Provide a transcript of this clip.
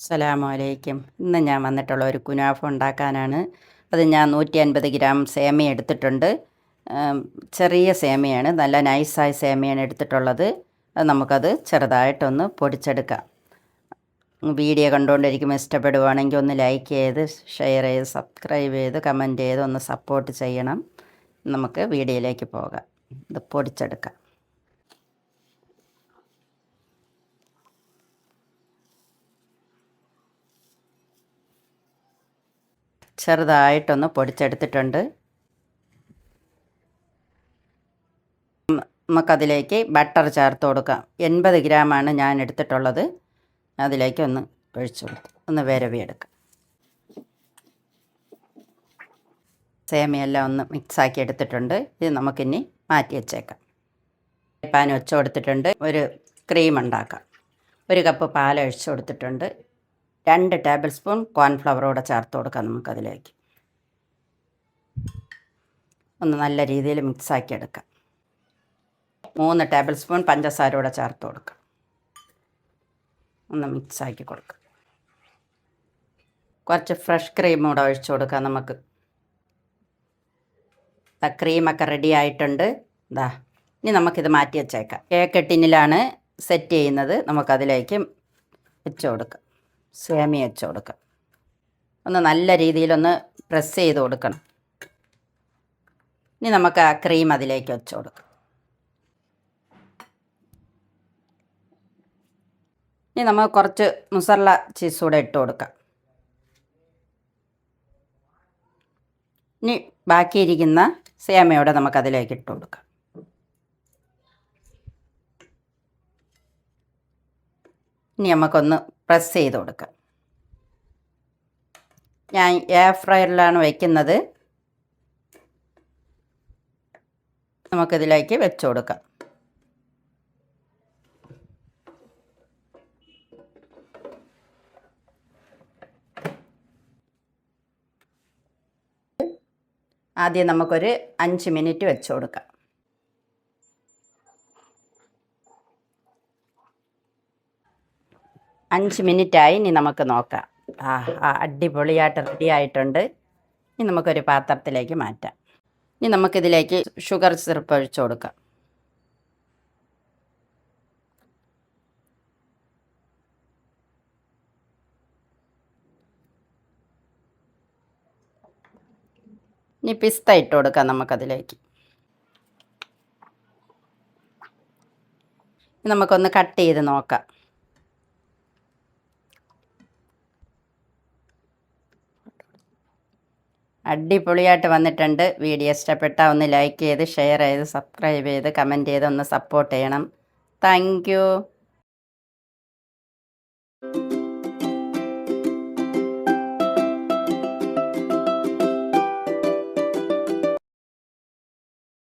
അസ്സലാമു അലൈക്കും. ഇന്ന് ഞാൻ വന്നിട്ടുള്ള ഒരു കുനാഫ ഉണ്ടാക്കാനാണ്. അത് ഞാൻ 150 ഗ്രാം സേമിയ എടുത്തിട്ടുണ്ട്. ചെറിയ സേമിയയാണ്, നല്ല നൈസായ സേമിയയാണ് എടുത്തിട്ടുള്ളത്. അത് നമുക്കത് ചെറുതായിട്ടൊന്ന് പൊടിച്ചെടുക്കാം. വീഡിയോ കണ്ടുകൊണ്ടിരിക്കുമ്പോൾ ഇഷ്ടപ്പെടുവാണെങ്കിൽ ഒന്ന് ലൈക്ക് ചെയ്ത്, ഷെയർ ചെയ്ത്, സബ്സ്ക്രൈബ് ചെയ്ത്, കമൻറ്റ് ചെയ്ത് ഒന്ന് സപ്പോർട്ട് ചെയ്യണം. നമുക്ക് വീഡിയോയിലേക്ക് പോകാം. ഇത് പൊടിച്ചെടുക്കാം. ചെറുതായിട്ടൊന്ന് പൊടിച്ചെടുത്തിട്ടുണ്ട്. നമുക്കതിലേക്ക് ബട്ടർ ചേർത്ത് കൊടുക്കാം. 80 ഗ്രാമാണ് ഞാൻ എടുത്തിട്ടുള്ളത്. അതിലേക്ക് ഒന്ന് ഒഴിച്ചു കൊടുത്ത് ഒന്ന് വിരവിയെടുക്കാം. സേമിയെല്ലാം ഒന്ന് മിക്സാക്കി എടുത്തിട്ടുണ്ട്. ഇത് നമുക്കിനി മാറ്റി വെച്ചേക്കാം. പാൻ വെച്ച് കൊടുത്തിട്ടുണ്ട്. ഒരു ക്രീം ഉണ്ടാക്കാം. 1 കപ്പ് പാൽ ഒഴിച്ചു കൊടുത്തിട്ടുണ്ട്. 2 ടേബിൾ സ്പൂൺ കോൺഫ്ലവർ കൂടെ ചേർത്ത് കൊടുക്കാം. നമുക്കതിലേക്ക് ഒന്ന് നല്ല രീതിയിൽ മിക്സാക്കി എടുക്കാം. 3 ടേബിൾ സ്പൂൺ പഞ്ചസാര കൂടെ ചേർത്ത് കൊടുക്കാം. ഒന്ന് മിക്സാക്കി കൊടുക്കാം. കുറച്ച് ഫ്രഷ് ക്രീം കൂടെ ഒഴിച്ചു കൊടുക്കാം. നമുക്ക് ക്രീമൊക്കെ റെഡി ആയിട്ടുണ്ട്. ഇനി നമുക്കിത് മാറ്റി വെച്ചേക്കാം. കേക്ക് ടിന്നിലാണ് സെറ്റ് ചെയ്യുന്നത്. നമുക്കതിലേക്ക് വെച്ച് കൊടുക്കാം. സേമിയ വെച്ച് കൊടുക്കാം. ഒന്ന് നല്ല രീതിയിലൊന്ന് പ്രസ് ചെയ്ത് കൊടുക്കണം. ഇനി നമുക്ക് ആ ക്രീം അതിലേക്ക് വെച്ച് കൊടുക്കാം. ഇനി നമ്മൾ കുറച്ച് മുസറല്ല ചീസ് കൂടെ ഇട്ട് കൊടുക്കാം. ഇനി ബാക്കിയിരിക്കുന്ന സേമിയയോടെ നമുക്കതിലേക്ക് ഇട്ട് കൊടുക്കാം. ഇനി നമുക്കൊന്ന് പ്രസ് ചെയ്ത് കൊടുക്കാം. ഞാൻ എയർ ഫ്രയറിലാണ് വയ്ക്കുന്നത്. നമുക്കിതിലേക്ക് വെച്ച് കൊടുക്കാം. ആദ്യം നമുക്കൊരു 5 മിനിറ്റ് വെച്ച് കൊടുക്കാം. അഞ്ച് മിനിറ്റായി. ഇനി നമുക്ക് നോക്കാം. അടിപൊളിയായിട്ട് റെഡി ആയിട്ടുണ്ട്. ഇനി നമുക്കൊരു പാത്രത്തിലേക്ക് മാറ്റാം. ഇനി നമുക്കിതിലേക്ക് ഷുഗർ സിറപ്പ് ഒഴിച്ചു കൊടുക്കാം. ഇനി പിസ്ത ഇട്ട് കൊടുക്കാം നമുക്കതിലേക്ക്. നമുക്കൊന്ന് കട്ട് ചെയ്ത് നോക്കാം. അടിപൊളിയായിട്ട് വന്നിട്ടുണ്ട്. വീഡിയോ ഇഷ്ടപ്പെട്ടാൽ ഒന്ന് ലൈക്ക് ചെയ്ത്, ഷെയർ ചെയ്ത്, സബ്സ്ക്രൈബ് ചെയ്ത്, കമൻറ്റ് ചെയ്ത് ഒന്ന് സപ്പോർട്ട് ചെയ്യണം. Thank you.